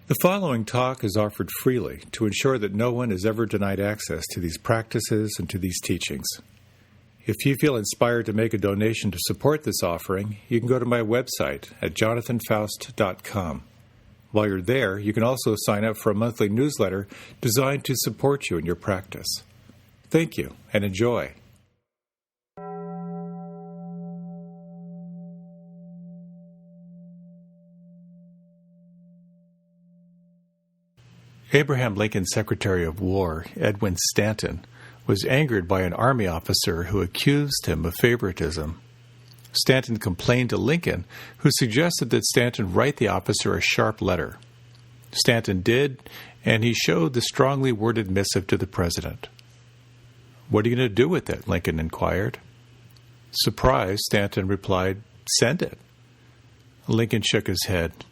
The following talk is offered freely to ensure that no one is ever denied access to these practices and to these teachings. If you feel inspired to make a donation to support this offering, you can go to my website at jonathanfoust.com. While you're there, you can also sign up for a monthly newsletter designed to support you in your practice. Thank you, and enjoy. Abraham Lincoln's Secretary of War, Edwin Stanton, was angered by an Army officer who accused him of favoritism. Stanton complained to Lincoln, who suggested that Stanton write the officer a sharp letter. Stanton did, and he showed the strongly worded missive to the president. "What are you going to do with it?" Lincoln inquired. Surprised, Stanton replied, "Send it." Lincoln shook his head.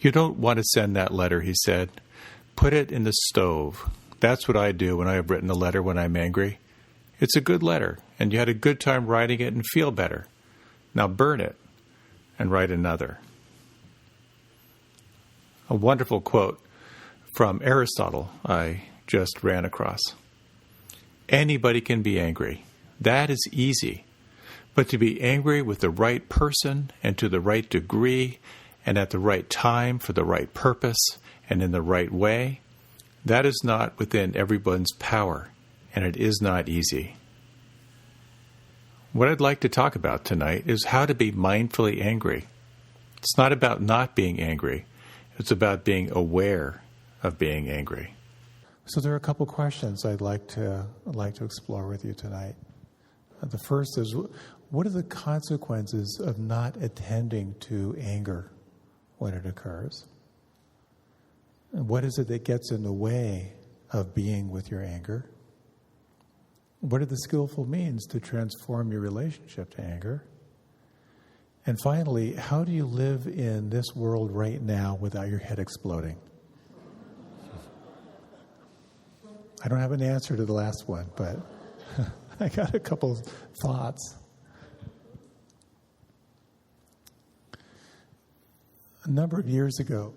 "You don't want to send that letter," he said. "Put it in the stove. That's what I do when I have written a letter when I'm angry. It's a good letter, and you had a good time writing it and feel better. Now burn it and write another." A wonderful quote from Aristotle I just ran across. Anybody can be angry. That is easy. But to be angry with the right person and to the right degree and at the right time for the right purpose and in the right way, that is not within everyone's power, and it is not easy. What I'd like to talk about tonight is how to be mindfully angry. It's not about not being angry. It's about being aware of being angry. So there are a couple questions I'd like to explore with you tonight. The first is, what are the consequences of not attending to anger when it occurs? And what is it that gets in the way of being with your anger? What are the skillful means to transform your relationship to anger? And finally, how do you live in this world right now without your head exploding? I don't have an answer to the last one, but I got a couple thoughts. A number of years ago,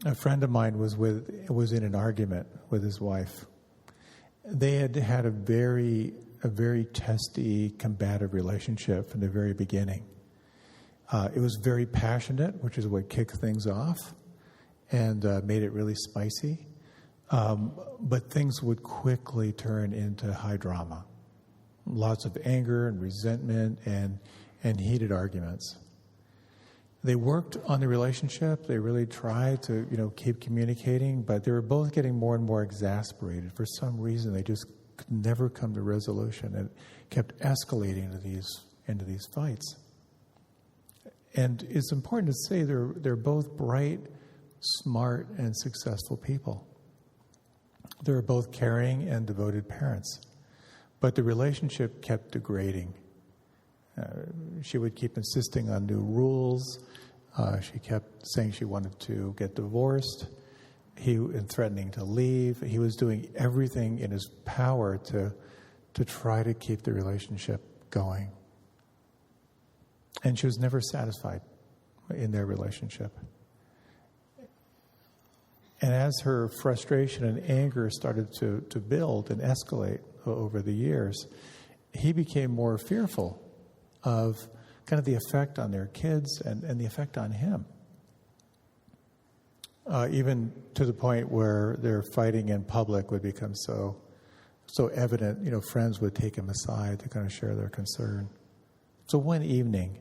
a friend of mine was in an argument with his wife. They had had a very testy, combative relationship from the very beginning. It was very passionate, which is what kicked things off and made it really spicy. But things would quickly turn into high drama. Lots of anger and resentment and heated arguments. They worked on the relationship. They really tried to, keep communicating, but they were both getting more and more exasperated. For some reason, they just could never come to resolution. It kept escalating into these fights. And it's important to say they're both bright, smart, and successful people. They're both caring and devoted parents. But the relationship kept degrading. She would keep insisting on new rules. She kept saying she wanted to get divorced. And threatening to leave. He was doing everything in his power to try to keep the relationship going. And she was never satisfied in their relationship. And as her frustration and anger started to build and escalate over the years, he became more fearful of kind of the effect on their kids and the effect on him. Even to the point where their fighting in public would become so evident, friends would take him aside to kind of share their concern. So one evening,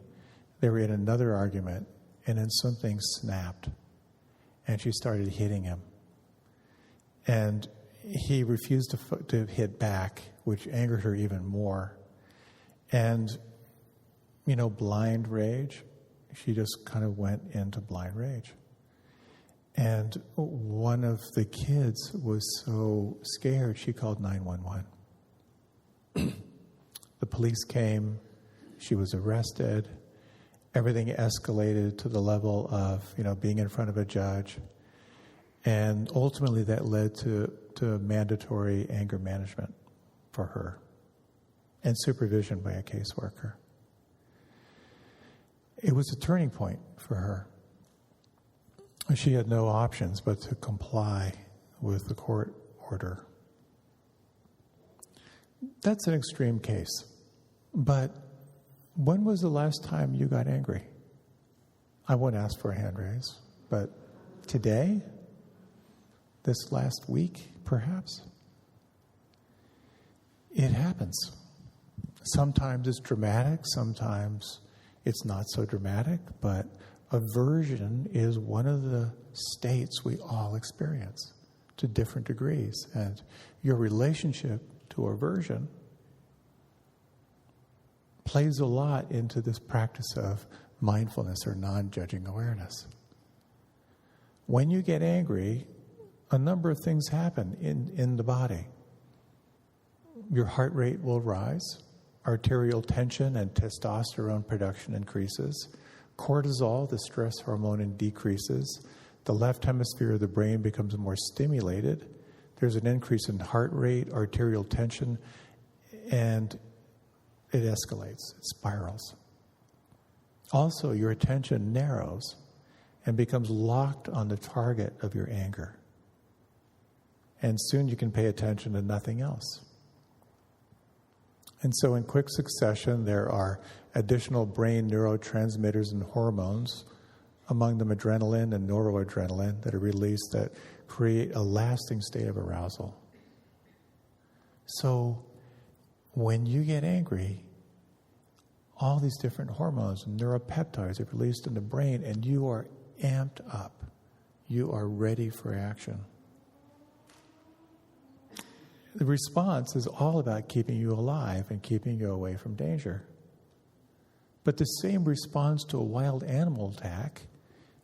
they were in another argument, and then something snapped, and she started hitting him. And he refused to hit back, which angered her even more. And blind rage, she just kind of went into blind rage. And one of the kids was so scared, she called 911. The police came, she was arrested, everything escalated to the level of, being in front of a judge. And ultimately that led to mandatory anger management for her and supervision by a caseworker. It was a turning point for her. She had no options but to comply with the court order. That's an extreme case. But when was the last time you got angry? I won't ask for a hand raise, but today? This last week, perhaps? It happens. Sometimes it's dramatic, sometimes it's not so dramatic, but aversion is one of the states we all experience to different degrees. And your relationship to aversion plays a lot into this practice of mindfulness or non-judging awareness. When you get angry, a number of things happen in the body. Your heart rate will rise, arterial tension and testosterone production increases, cortisol, the stress hormone, decreases, the left hemisphere of the brain becomes more stimulated, there's an increase in heart rate, arterial tension, and it escalates, it spirals. Also, your attention narrows and becomes locked on the target of your anger. And soon you can pay attention to nothing else. And so in quick succession, there are additional brain neurotransmitters and hormones, among them adrenaline and noradrenaline, that are released that create a lasting state of arousal. So when you get angry, all these different hormones and neuropeptides are released in the brain, and you are amped up. You are ready for action. The response is all about keeping you alive and keeping you away from danger. But the same response to a wild animal attack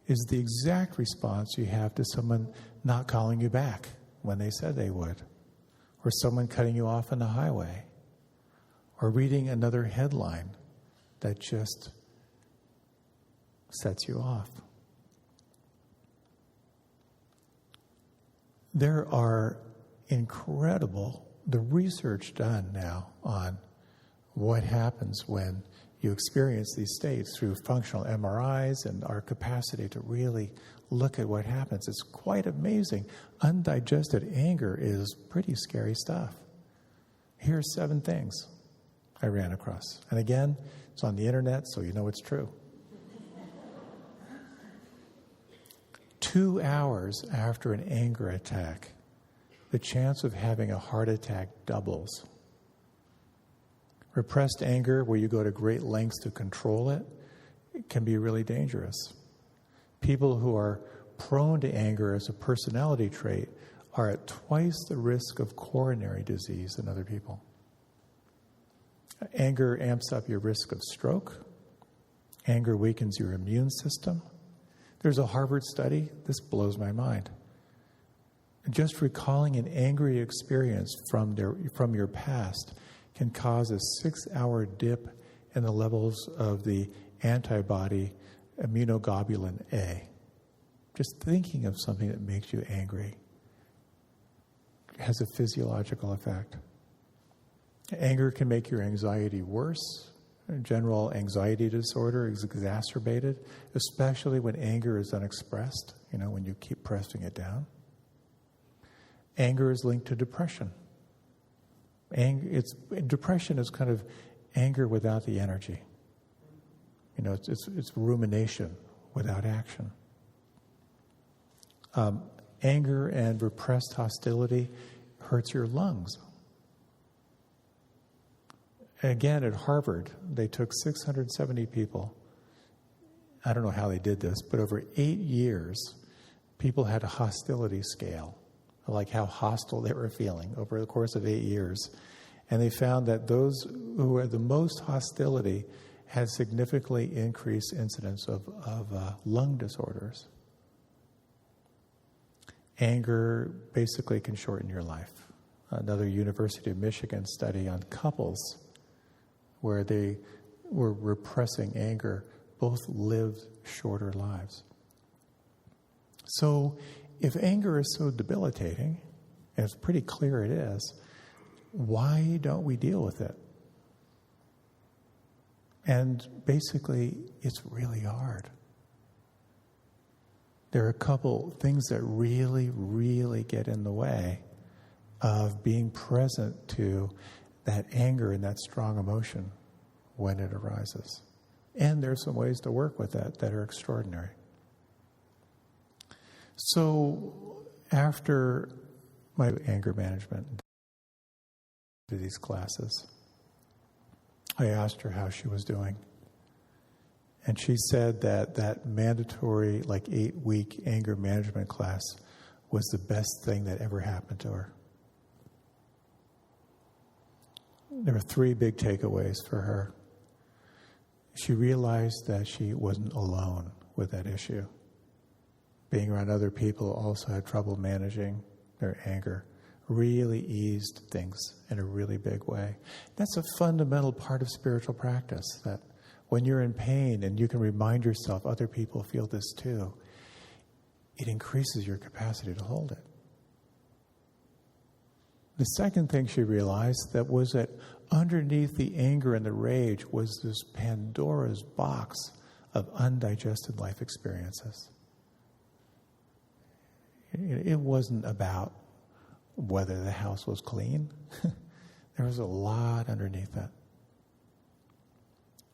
is the exact response you have to someone not calling you back when they said they would, or someone cutting you off on the highway, or reading another headline that just sets you off. There are the research done now on what happens when you experience these states through functional MRIs and our capacity to really look at what happens. It's quite amazing. Undigested anger is pretty scary stuff. Here are 7 things I ran across. And again, it's on the internet, so you know it's true. 2 hours after an anger attack, the chance of having a heart attack doubles. Repressed anger, where you go to great lengths to control it, can be really dangerous. People who are prone to anger as a personality trait are at twice the risk of coronary disease than other people. Anger amps up your risk of stroke. Anger weakens your immune system. There's a Harvard study, this blows my mind. Just recalling an angry experience from your past can cause a 6-hour dip in the levels of the antibody immunoglobulin A. Just thinking of something that makes you angry has a physiological effect. Anger can make your anxiety worse. General anxiety disorder is exacerbated, especially when anger is unexpressed, when you keep pressing it down. Anger is linked to depression. Depression is kind of anger without the energy. It's rumination without action. Anger and repressed hostility hurts your lungs. Again, at Harvard, they took 670 people. I don't know how they did this, but over 8 years, people had a hostility scale, like how hostile they were feeling over the course of 8 years. And they found that those who had the most hostility had significantly increased incidence of lung disorders. Anger basically can shorten your life. Another University of Michigan study on couples where they were repressing anger both lived shorter lives. So if anger is so debilitating, and it's pretty clear it is, why don't we deal with it? And basically, it's really hard. there are a couple things that really, really get in the way of being present to that anger and that strong emotion when it arises. And there's some ways to work with that are extraordinary. So after my anger management to these classes, I asked her how she was doing. And she said that mandatory, 8-week anger management class was the best thing that ever happened to her. There were 3 big takeaways for her. She realized that she wasn't alone with that issue. Being around other people also had trouble managing their anger. Really eased things in a really big way. That's a fundamental part of spiritual practice, that when you're in pain and you can remind yourself other people feel this too, it increases your capacity to hold it. The second thing she realized was that underneath the anger and the rage was this Pandora's box of undigested life experiences. It wasn't about whether the house was clean. There was a lot underneath that.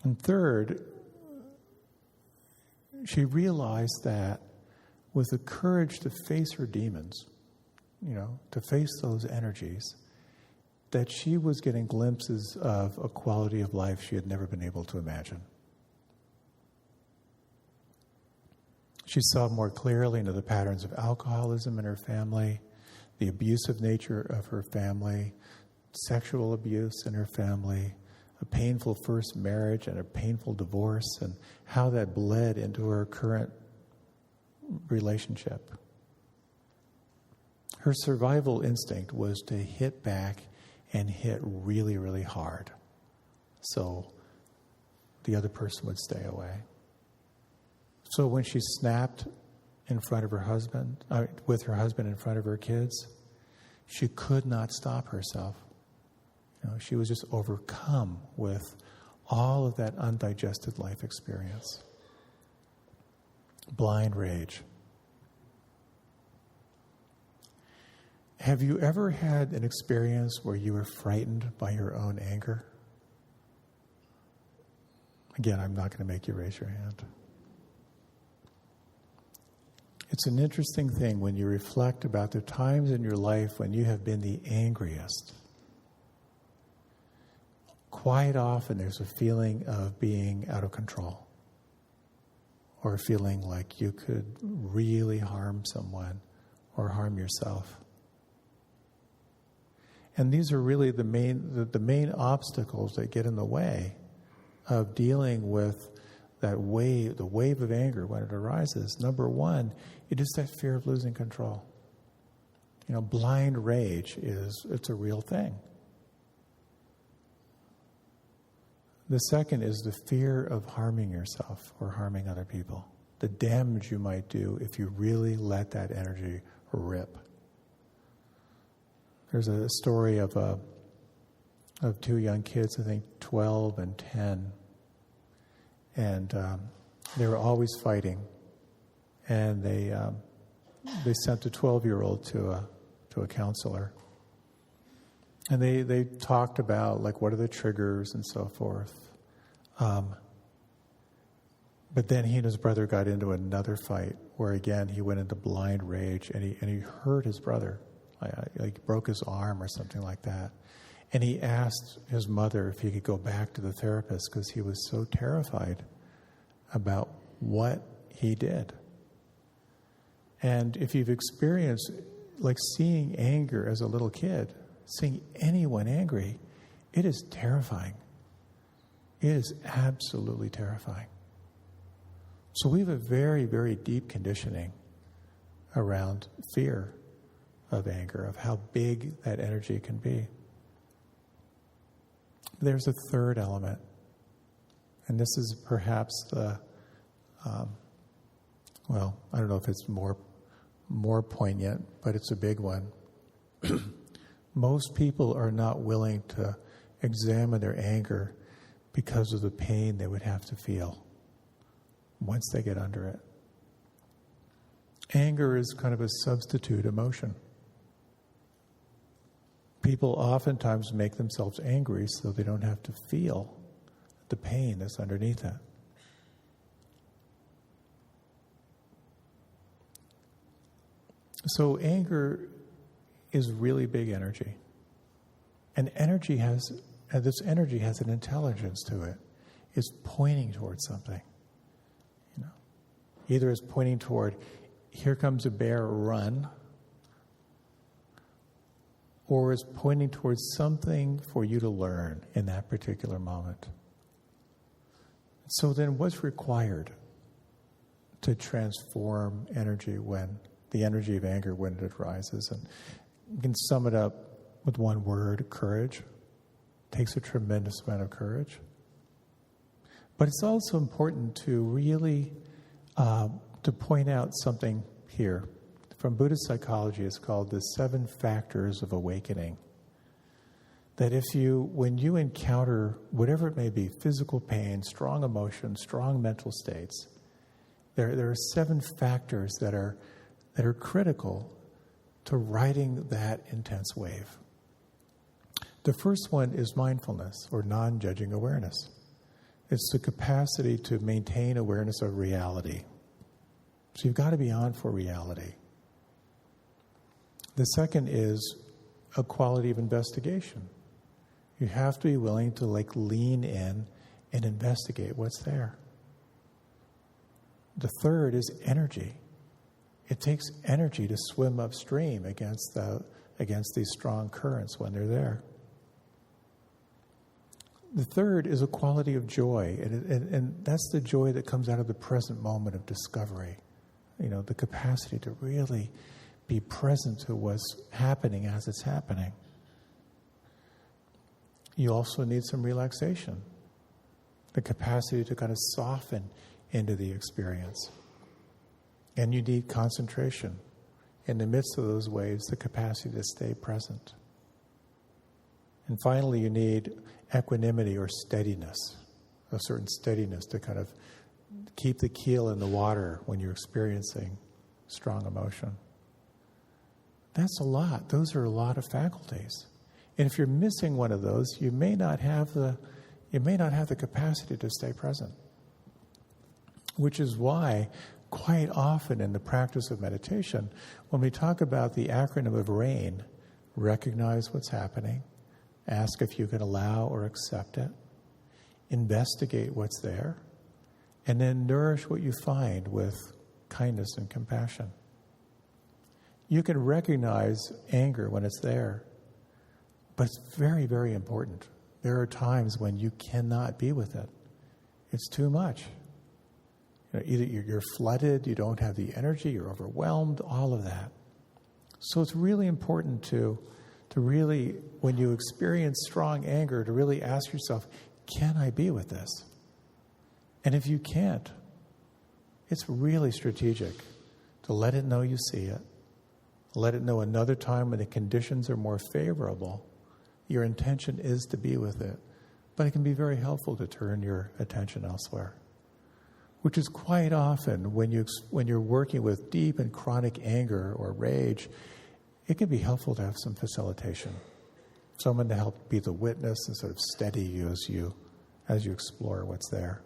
And third, she realized that with the courage to face her demons, to face those energies, that she was getting glimpses of a quality of life she had never been able to imagine. She saw more clearly into the patterns of alcoholism in her family, the abusive nature of her family, sexual abuse in her family, a painful first marriage and a painful divorce, and how that bled into her current relationship. Her survival instinct was to hit back and hit really, really hard, so the other person would stay away. So when she snapped in front of her husband, with her husband in front of her kids, she could not stop herself. She was just overcome with all of that undigested life experience. Blind rage. Have you ever had an experience where you were frightened by your own anger? Again, I'm not going to make you raise your hand. It's an interesting thing when you reflect about the times in your life when you have been the angriest. Quite often there's a feeling of being out of control, or feeling like you could really harm someone or harm yourself. And these are really the main obstacles that get in the way of dealing with that wave, the wave of anger when it arises. Number one, it is that fear of losing control. Blind rage it's a real thing. The second is the fear of harming yourself or harming other people. The damage you might do if you really let that energy rip. There's a story of 2 young kids, I think 12 and 10, and they were always fighting. And they sent a 12-year-old to a counselor, and they talked about what are the triggers and so forth. But then he and his brother got into another fight where again he went into blind rage and he hurt his brother, like broke his arm or something like that. And he asked his mother if he could go back to the therapist because he was so terrified about what he did. And if you've experienced seeing anger as a little kid, seeing anyone angry, it is terrifying. It is absolutely terrifying. So we have a very, very deep conditioning around fear of anger, of how big that energy can be. There's a third element, and this is perhaps the, I don't know if it's more poignant, but it's a big one. Most people are not willing to examine their anger because of the pain they would have to feel once they get under it. Anger is kind of a substitute emotion. People oftentimes make themselves angry so they don't have to feel the pain that's underneath it. So anger is really big energy. And this energy has an intelligence to it. It's pointing towards something. Either it's pointing toward, here comes a bear, run, or it's pointing towards something for you to learn in that particular moment. So then what's required to transform energy the energy of anger when it arises? And you can sum it up with one word: courage. It takes a tremendous amount of courage. But it's also important to really to point out something here. From Buddhist psychology, it's called the 7 factors of awakening. That when you encounter whatever it may be, physical pain, strong emotion, strong mental states, there are 7 factors that are critical to riding that intense wave. The first one is mindfulness, or non-judging awareness. It's the capacity to maintain awareness of reality. So you've got to be on for reality. The second is a quality of investigation. You have to be willing to lean in and investigate what's there. The third is energy. It takes energy to swim upstream against these strong currents when they're there. The third is a quality of joy, and that's the joy that comes out of the present moment of discovery. The capacity to really be present to what's happening as it's happening. You also need some relaxation, the capacity to kind of soften into the experience. And you need concentration. In the midst of those waves, the capacity to stay present. And finally, you need equanimity or steadiness, a certain steadiness to kind of keep the keel in the water when you're experiencing strong emotion. That's a lot. Those are a lot of faculties. And if you're missing one of those, you may not have the capacity to stay present. Which is why quite often in the practice of meditation, when we talk about the acronym of RAIN, recognize what's happening, ask if you can allow or accept it, investigate what's there, and then nourish what you find with kindness and compassion. You can recognize anger when it's there, but it's very, very important. There are times when you cannot be with it. It's too much. Either you're flooded, you don't have the energy, you're overwhelmed, all of that. So it's really important to really, when you experience strong anger, to really ask yourself, can I be with this? And if you can't, it's really strategic to let it know you see it, let it know another time when the conditions are more favorable, your intention is to be with it. But it can be very helpful to turn your attention elsewhere, which is quite often when you're working with deep and chronic anger or rage, it can be helpful to have some facilitation, someone to help be the witness and sort of steady you as you explore what's there.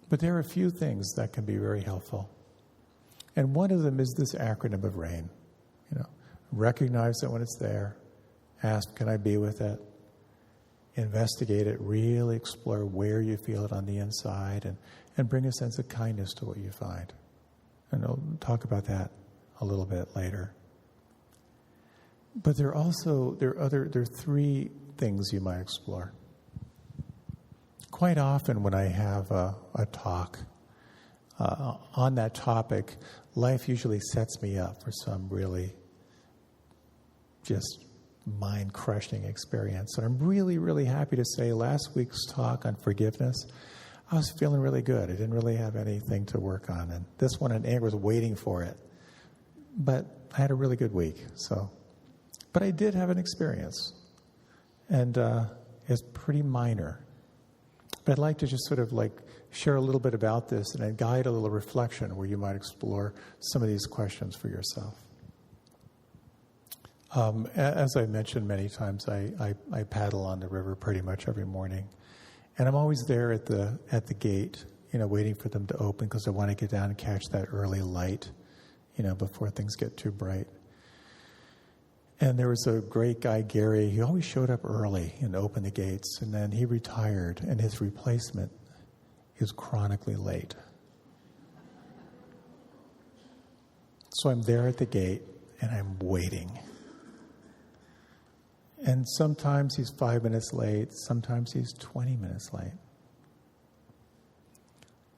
But there are a few things that can be very helpful. And one of them is this acronym of RAIN. Recognize it when it's there. Ask, can I be with it? Investigate it. Really explore where you feel it on the inside and bring a sense of kindness to what you find. And I'll talk about that a little bit later. But there are 3 things you might explore. Quite often when I have a talk on that topic, life usually sets me up for some really just mind-crushing experience. And I'm really, really happy to say last week's talk on forgiveness, I was feeling really good. I didn't really have anything to work on. And this one on anger was waiting for it. But I had a really good week. But I did have an experience. And it's pretty minor. But I'd like to just sort of like share a little bit about this and then guide a little reflection where you might explore some of these questions for yourself. As I mentioned many times, I paddle on the river pretty much every morning. And I'm always there at the gate, waiting for them to open because I want to get down and catch that early light, before things get too bright. And there was a great guy, Gary. He always showed up early and opened the gates. And then he retired, and his replacement is chronically late. So I'm there at the gate, and I'm waiting. And sometimes he's 5 minutes late. Sometimes he's 20 minutes late.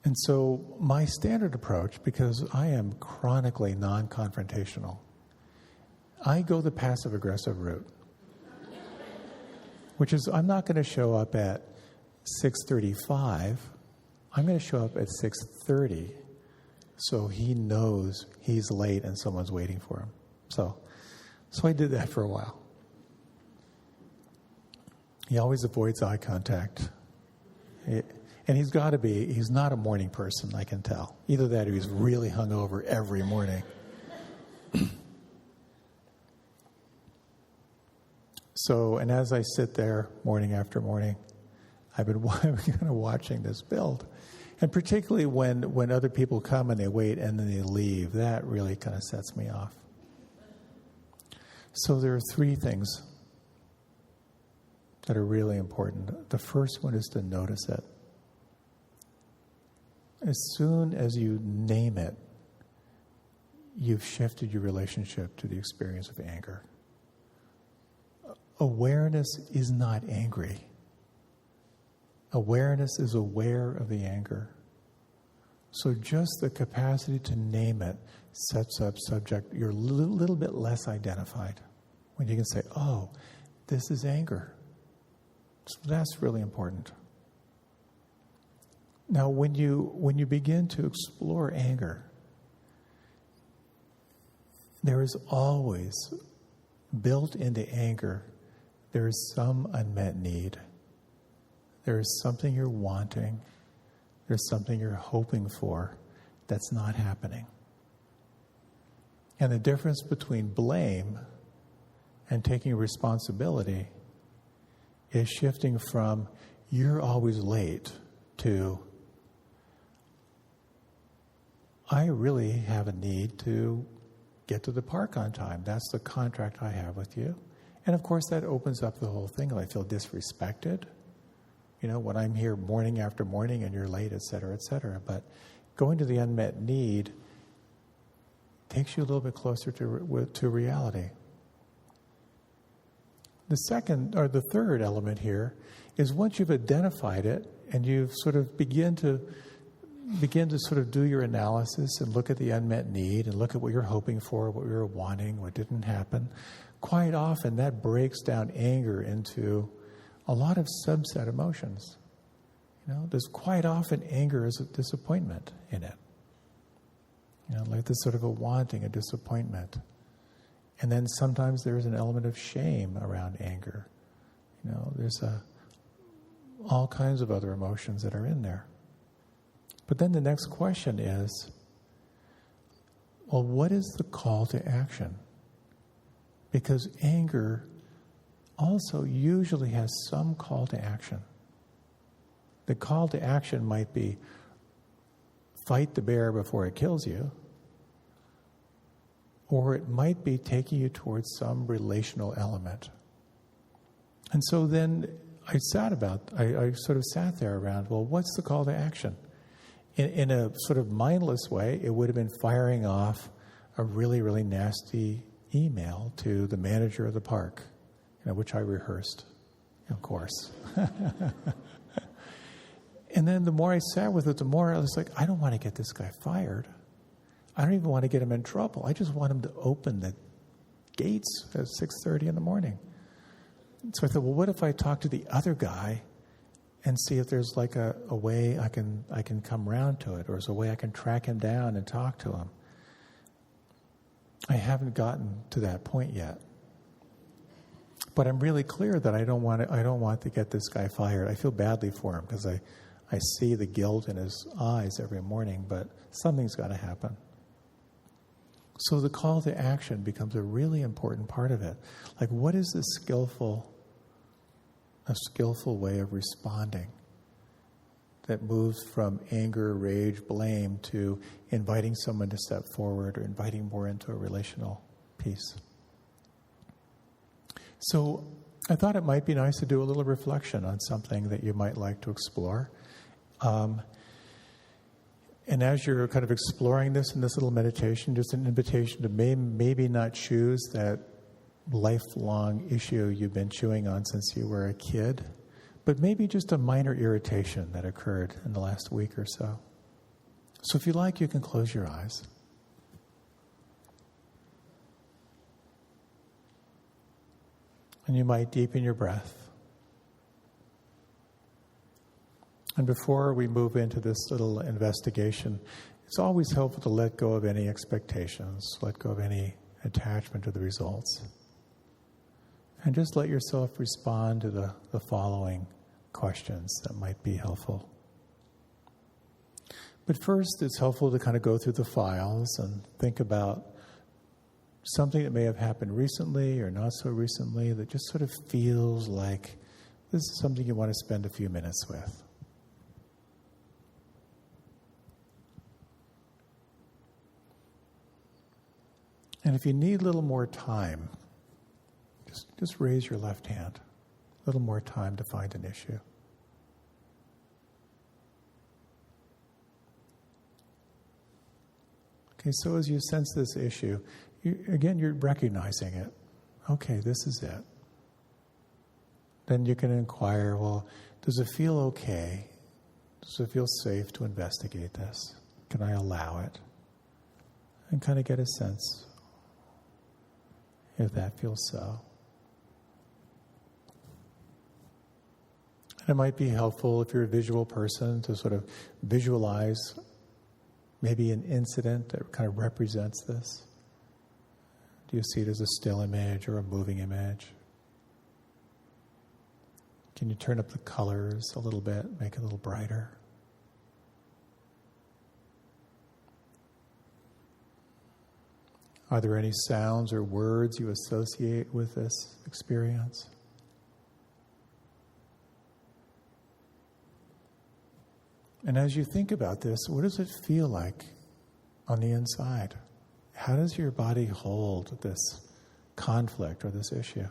And so my standard approach, because I am chronically non-confrontational, I go the passive-aggressive route, which is I'm not going to show up at 6:35. I'm going to show up at 6:30 so he knows he's late and someone's waiting for him. So I did that for a while. He always avoids eye contact. And he's not a morning person, I can tell. Either that or he's really hungover every morning. And as I sit there morning after morning, I've been kind of watching this build. And particularly when other people come and they wait and then they leave, that really kind of sets me off. So there are three things that are really important. The first one is to notice it. As soon as you name it, you've shifted your relationship to the experience of anger. Awareness is not angry. Awareness is aware of the anger. So just the capacity to name it sets up subject. You're a little bit less identified when you can say, oh, this is anger. So that's really important. Now, when you begin to explore anger, there is always built into anger, there is some unmet need. There is something you're wanting. There's something you're hoping for that's not happening. And the difference between blame and taking responsibility is shifting from you're always late to I really have a need to get to the park on time. That's the contract I have with you. And of course that opens up the whole thing. I feel disrespected, when I'm here morning after morning and you're late, et cetera, et cetera. But going to the unmet need takes you a little bit closer to reality. The third element here is once you've identified it and you've sort of begin to sort of do your analysis and look at the unmet need and look at what you're hoping for, what you're wanting, what didn't happen, quite often that breaks down anger into a lot of subset emotions. There's quite often anger as a disappointment in it. Like this sort of a wanting, a disappointment. And then sometimes there's an element of shame around anger. There's all kinds of other emotions that are in there. But then the next question is, well, what is the call to action? Because anger also usually has some call to action. The call to action might be fight the bear before it kills you, or it might be taking you towards some relational element. And so then I sort of sat there around, well, what's the call to action? In a sort of mindless way, it would have been firing off a really, really nasty email to the manager of the park, which I rehearsed, of course. And then the more I sat with it, the more I was like, I don't want to get this guy fired. I don't even want to get him in trouble. I just want him to open the gates at 6:30 in the morning. So I thought, well, what if I talk to the other guy and see if there's like a way I can come around to it, or is a way I can track him down and talk to him? I haven't gotten to that point yet. But I'm really clear that I don't want to get this guy fired. I feel badly for him because I see the guilt in his eyes every morning, but something's got to happen. So the call to action becomes a really important part of it. Like, what is a skillful way of responding that moves from anger, rage, blame to inviting someone to step forward or inviting more into a relational piece? So I thought it might be nice to do a little reflection on something that you might like to explore. And as you're kind of exploring this in this little meditation, just an invitation to maybe not choose that lifelong issue you've been chewing on since you were a kid, but maybe just a minor irritation that occurred in the last week or so. So if you like, you can close your eyes. And you might deepen your breath. And before we move into this little investigation, it's always helpful to let go of any expectations, let go of any attachment to the results. And just let yourself respond to the following questions that might be helpful. But first, it's helpful to kind of go through the files and think about something that may have happened recently or not so recently that just sort of feels like this is something you want to spend a few minutes with. And if you need a little more time, just raise your left hand. A little more time to find an issue. Okay, so as you sense this issue, you're recognizing it. Okay, this is it. Then you can inquire, well, does it feel okay? Does it feel safe to investigate this? Can I allow it? And kind of get a sense if that feels so. And it might be helpful if you're a visual person to sort of visualize maybe an incident that kind of represents this. Do you see it as a still image or a moving image? Can you turn up the colors a little bit, make it a little brighter? Are there any sounds or words you associate with this experience? And as you think about this, what does it feel like on the inside? How does your body hold this conflict or this issue?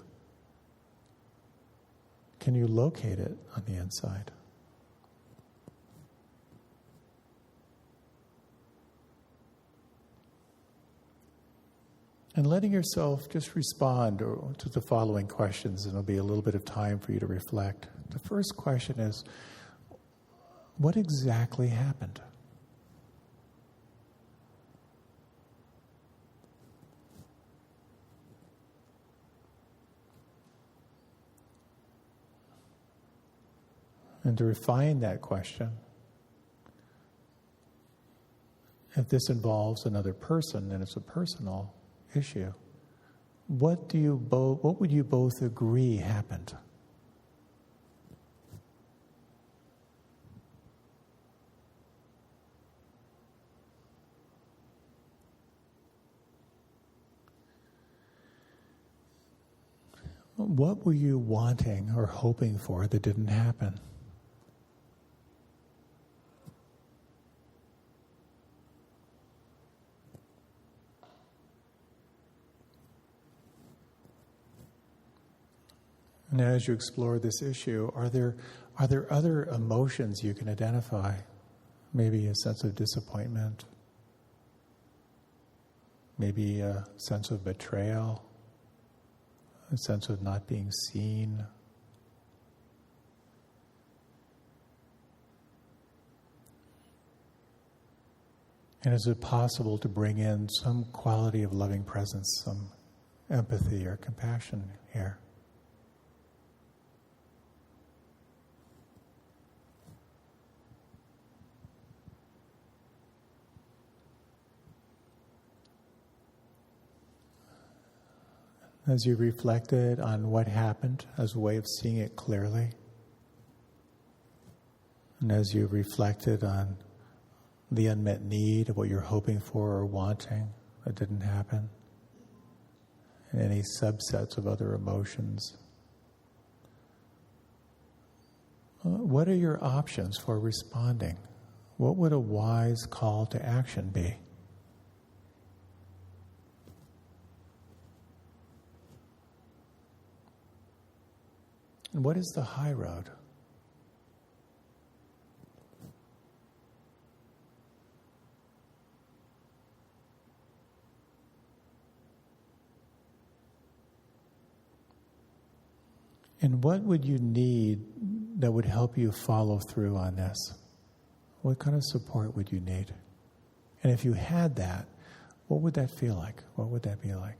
Can you locate it on the inside? And letting yourself just respond to the following questions, and there'll be a little bit of time for you to reflect. The first question is, what exactly happened? And to refine that question, if this involves another person and it's a personal issue, what would you both agree happened? What were you wanting or hoping for that didn't happen? And as you explore this issue, are there other emotions you can identify? Maybe a sense of disappointment, maybe a sense of betrayal, a sense of not being seen. And is it possible to bring in some quality of loving presence, some empathy or compassion here? As you reflected on what happened as a way of seeing it clearly, and as you reflected on the unmet need of what you're hoping for or wanting that didn't happen, and any subsets of other emotions, what are your options for responding? What would a wise call to action be? And what is the high road? And what would you need that would help you follow through on this? What kind of support would you need? And if you had that, what would that feel like? What would that be like?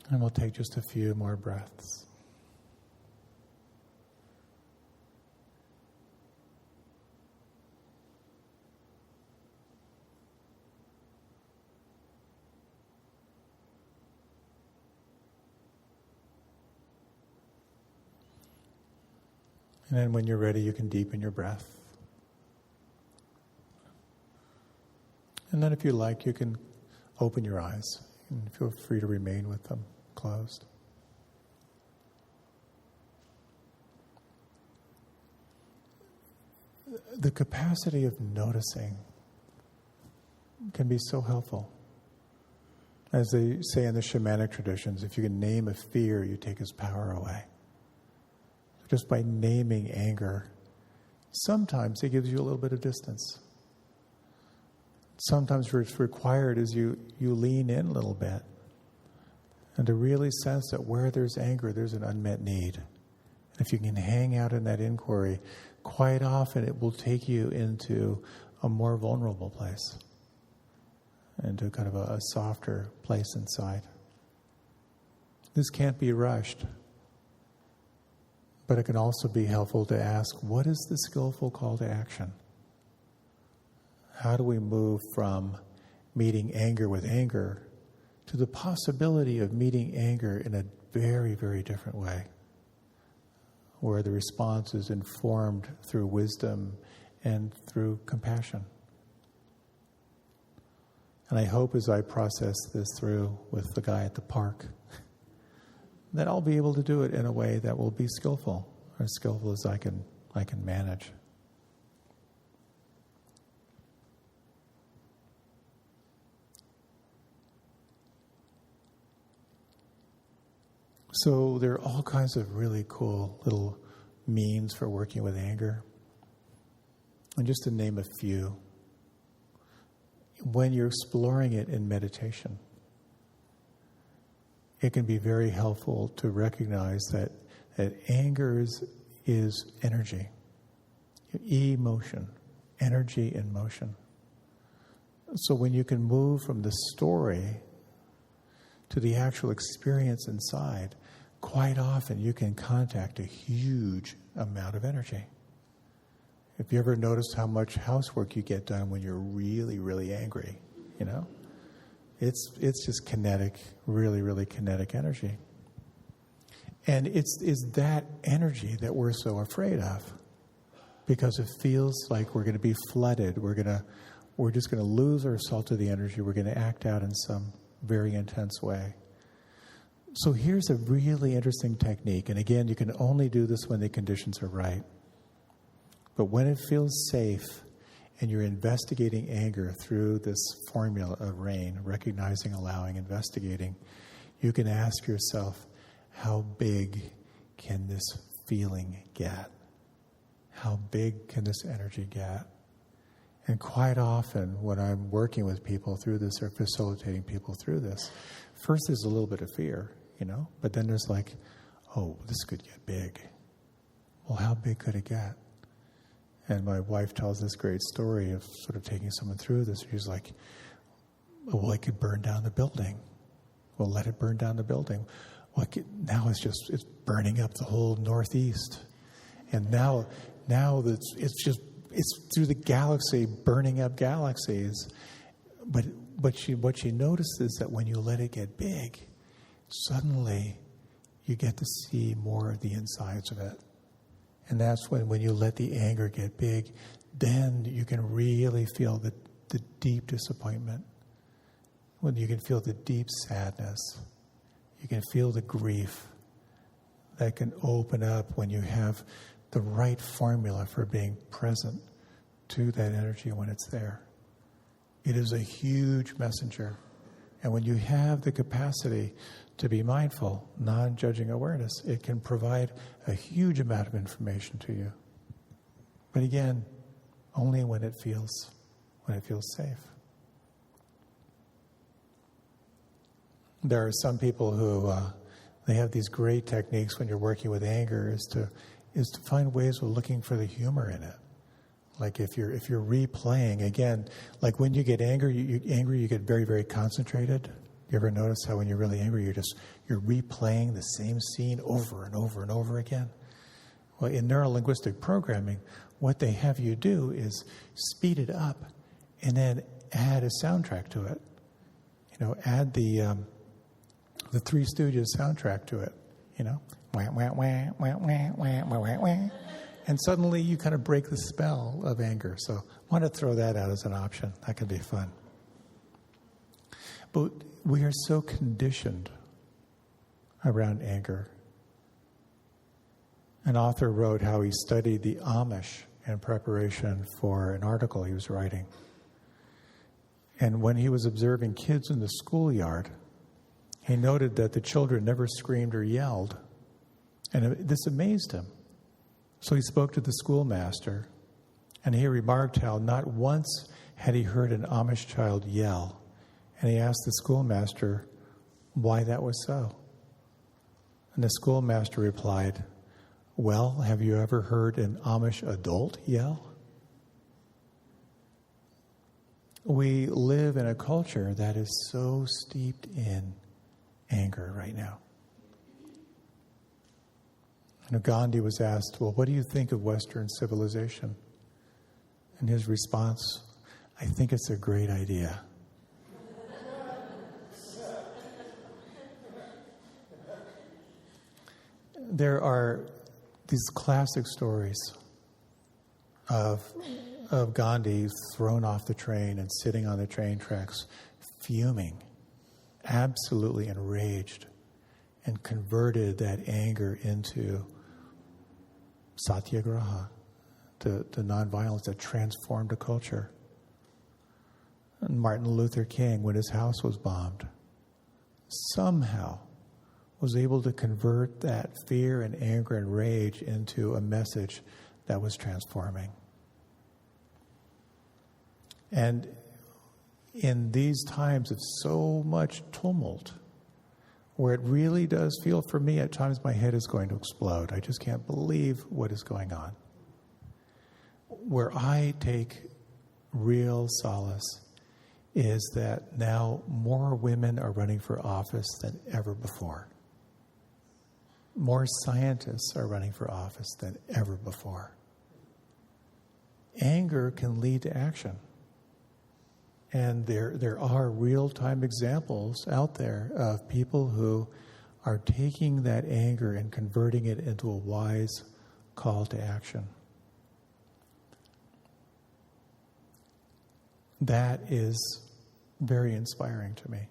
And we'll take just a few more breaths. And then when you're ready, you can deepen your breath. And then if you like, you can open your eyes and feel free to remain with them closed. The capacity of noticing can be so helpful. As they say in the shamanic traditions, if you can name a fear, you take its power away. Just by naming anger, sometimes it gives you a little bit of distance. Sometimes what's required is you lean in a little bit and to really sense that where there's anger, there's an unmet need. And if you can hang out in that inquiry, quite often it will take you into a more vulnerable place, into kind of a softer place inside. This can't be rushed. But it can also be helpful to ask, what is the skillful call to action? How do we move from meeting anger with anger to the possibility of meeting anger in a very, very different way, where the response is informed through wisdom and through compassion? And I hope as I process this through with the guy at the park, that I'll be able to do it in a way that will be skillful, or as skillful as I can manage. So there are all kinds of really cool little means for working with anger. And just to name a few, when you're exploring it in meditation, it can be very helpful to recognize that anger is energy, emotion, energy in motion. So when you can move from the story to the actual experience inside, quite often you can contact a huge amount of energy. If you ever noticed how much housework you get done when you're really, really angry, It's just kinetic, really, really kinetic energy. And it's that energy that we're so afraid of, because it feels like we're going to be flooded. We're just going to lose ourselves to the energy. We're going to act out in some very intense way. So here's a really interesting technique. And again, you can only do this when the conditions are right. But when it feels safe, and you're investigating anger through this formula of RAIN, recognizing, allowing, investigating, you can ask yourself, how big can this feeling get? How big can this energy get? And quite often when I'm working with people through this or facilitating people through this, first there's a little bit of fear, but then there's like, oh, this could get big. Well, how big could it get? And my wife tells this great story of sort of taking someone through this. She's like, well, it could burn down the building. Well, let it burn down the building. Now it's burning up the whole Northeast. And now it's through the galaxy, burning up galaxies. But what she noticed is that when you let it get big, suddenly you get to see more of the insides of it. And that's when you let the anger get big, then you can really feel the deep disappointment. When you can feel the deep sadness. You can feel the grief that can open up when you have the right formula for being present to that energy when it's there. It is a huge messenger. And when you have the capacity to be mindful, non-judging awareness, it can provide a huge amount of information to you. But again, only when it feels safe. There are some people who they have these great techniques when you're working with anger is to find ways of looking for the humor in it. Like if you're replaying again, like when you get angry, you get very, very concentrated. You ever notice how when you're really angry, you're replaying the same scene over and over and over again? Well, in neurolinguistic programming, what they have you do is speed it up and then add a soundtrack to it. Add the Three Stooges soundtrack to it. Wah, wah, wah, wah, wah, wah, wah, wah. And suddenly you kind of break the spell of anger. So I want to throw that out as an option. That could be fun. But we are so conditioned around anger. An author wrote how he studied the Amish in preparation for an article he was writing. And when he was observing kids in the schoolyard, he noted that the children never screamed or yelled. And this amazed him. So he spoke to the schoolmaster, and he remarked how not once had he heard an Amish child yell. And he asked the schoolmaster why that was so. And the schoolmaster replied, "Well, have you ever heard an Amish adult yell?" We live in a culture that is so steeped in anger right now. Gandhi was asked, well, what do you think of Western civilization? And his response, I think it's a great idea. There are these classic stories of Gandhi thrown off the train and sitting on the train tracks, fuming, absolutely enraged, and converted that anger into satyagraha, to nonviolence that transformed a culture. And Martin Luther King, when his house was bombed, somehow was able to convert that fear and anger and rage into a message that was transforming. And in these times of so much tumult, where it really does feel, for me, at times my head is going to explode. I just can't believe what is going on. Where I take real solace is that now more women are running for office than ever before. More scientists are running for office than ever before. Anger can lead to action. And there are real-time examples out there of people who are taking that anger and converting it into a wise call to action. That is very inspiring to me.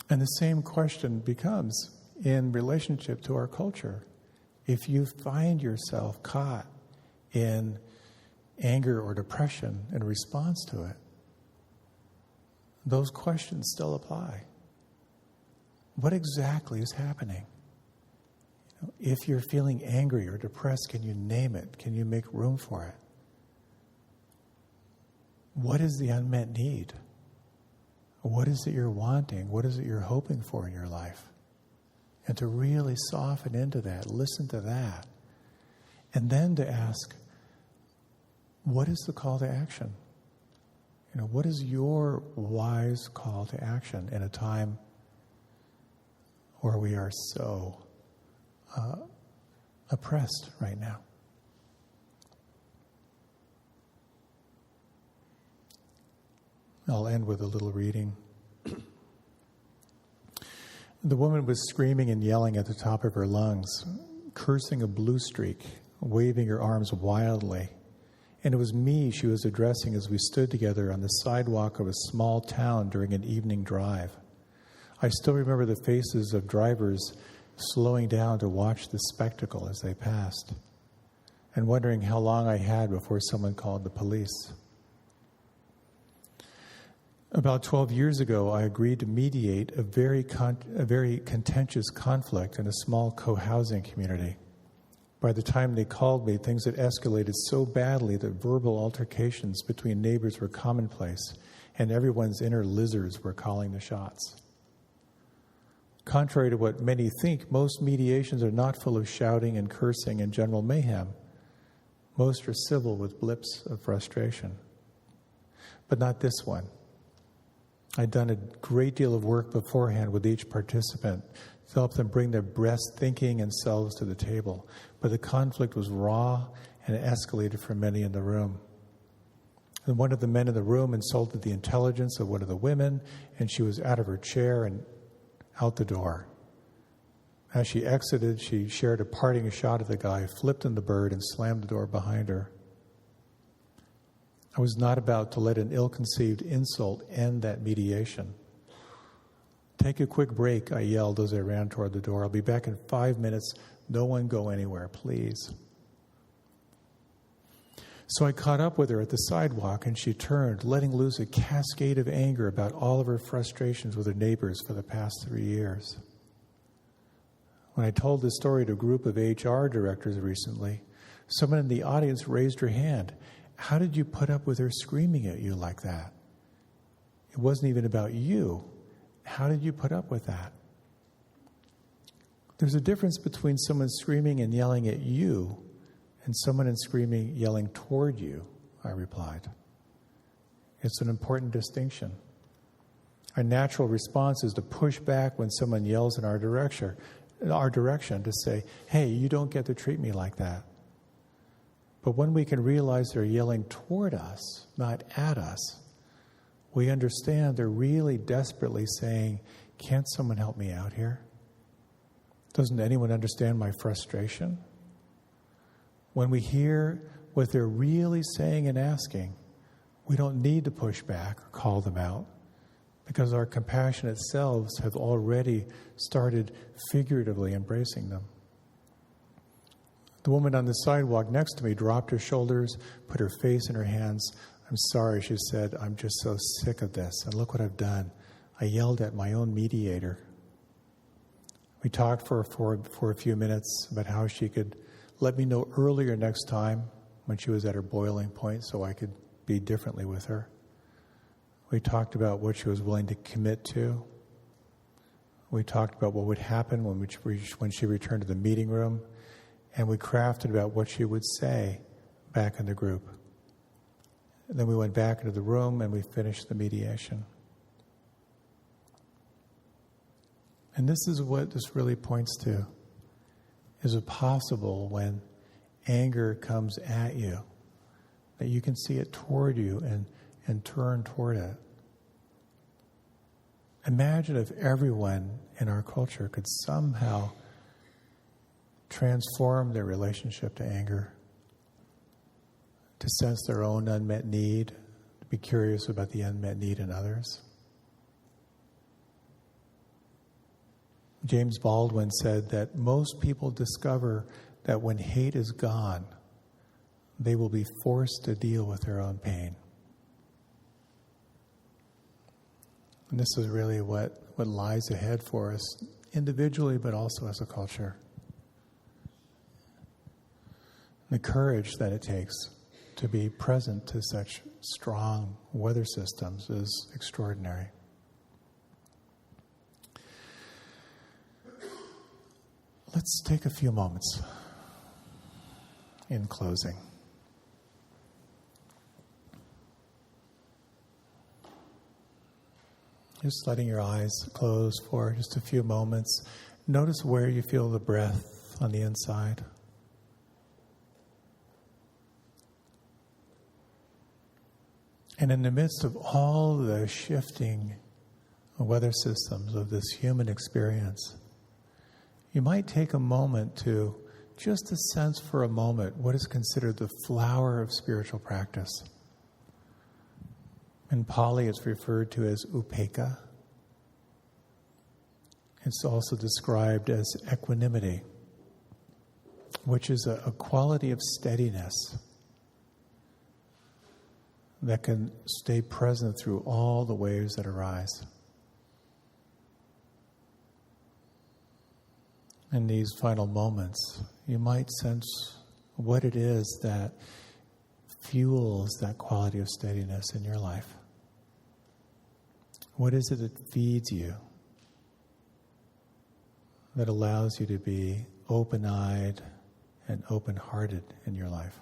And the same question becomes in relationship to our culture. If you find yourself caught in anger or depression in response to it, those questions still apply. What exactly is happening? If you're feeling angry or depressed, can you name it? Can you make room for it? What is the unmet need? What is it you're wanting? What is it you're hoping for in your life? And to really soften into that, listen to that, and then to ask, what is the call to action? What is your wise call to action in a time or we are so oppressed right now. I'll end with a little reading. The woman was screaming and yelling at the top of her lungs, cursing a blue streak, waving her arms wildly. And it was me she was addressing as we stood together on the sidewalk of a small town during an evening drive. I still remember the faces of drivers slowing down to watch the spectacle as they passed, and wondering how long I had before someone called the police. About 12 years ago, I agreed to mediate a very contentious conflict in a small co-housing community. By the time they called me, things had escalated so badly that verbal altercations between neighbors were commonplace, and everyone's inner lizards were calling the shots. Contrary to what many think, most mediations are not full of shouting and cursing and general mayhem. Most are civil with blips of frustration. But not this one. I'd done a great deal of work beforehand with each participant to help them bring their best thinking and selves to the table. But the conflict was raw and it escalated for many in the room. And one of the men in the room insulted the intelligence of one of the women, and she was out of her chair and out the door. As she exited, she shared a parting shot of the guy, flipped on the bird, and slammed the door behind her. I was not about to let an ill-conceived insult end that mediation. "Take a quick break," I yelled as I ran toward the door. "I'll be back in 5 minutes. No one go anywhere, please." So I caught up with her at the sidewalk, and she turned, letting loose a cascade of anger about all of her frustrations with her neighbors for the past 3 years. When I told this story to a group of HR directors recently, someone in the audience raised her hand. "How did you put up with her screaming at you like that? It wasn't even about you. How did you put up with that?" There's a difference between someone screaming and yelling at you and someone yelling toward you, I replied. It's an important distinction. Our natural response is to push back when someone yells in our direction, to say, "Hey, you don't get to treat me like that." But when we can realize they're yelling toward us, not at us, we understand they're really desperately saying, "Can't someone help me out here? Doesn't anyone understand my frustration?" When we hear what they're really saying and asking, we don't need to push back or call them out, because our compassionate selves have already started figuratively embracing them. The woman on the sidewalk next to me dropped her shoulders, put her face in her hands. "I'm sorry," she said. "I'm just so sick of this. And look what I've done. I yelled at my own mediator." We talked for a few minutes about how she could let me know earlier next time when she was at her boiling point so I could be differently with her. We talked about what she was willing to commit to. We talked about what would happen when she returned to the meeting room. And we crafted about what she would say back in the group. And then we went back into the room and we finished the mediation. And this is what this really points to. Is it possible when anger comes at you that you can see it toward you and turn toward it? Imagine if everyone in our culture could somehow transform their relationship to anger, to sense their own unmet need, to be curious about the unmet need in others. James Baldwin said that most people discover that when hate is gone, they will be forced to deal with their own pain. And this is really what lies ahead for us individually, but also as a culture. The courage that it takes to be present to such strong weather systems is extraordinary. Let's take a few moments in closing. Just letting your eyes close for just a few moments, Notice where you feel the breath on the inside. And in the midst of all the shifting weather systems of this human experience, you might take a moment to just to sense for a moment what is considered the flower of spiritual practice. In Pali, it's referred to as upekkha. It's also described as equanimity, which is a quality of steadiness that can stay present through all the waves that arise. In these final moments, you might sense what it is that fuels that quality of steadiness in your life. What is it that feeds you, that allows you to be open-eyed and open-hearted in your life?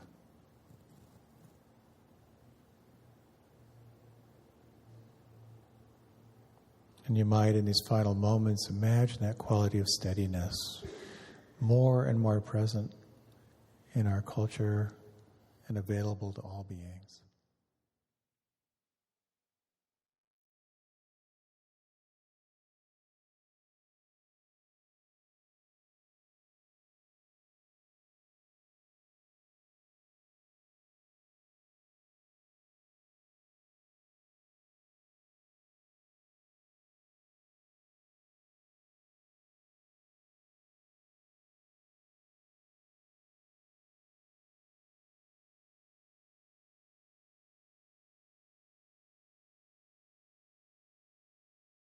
And you might, in these final moments, imagine that quality of steadiness more and more present in our culture and available to all beings.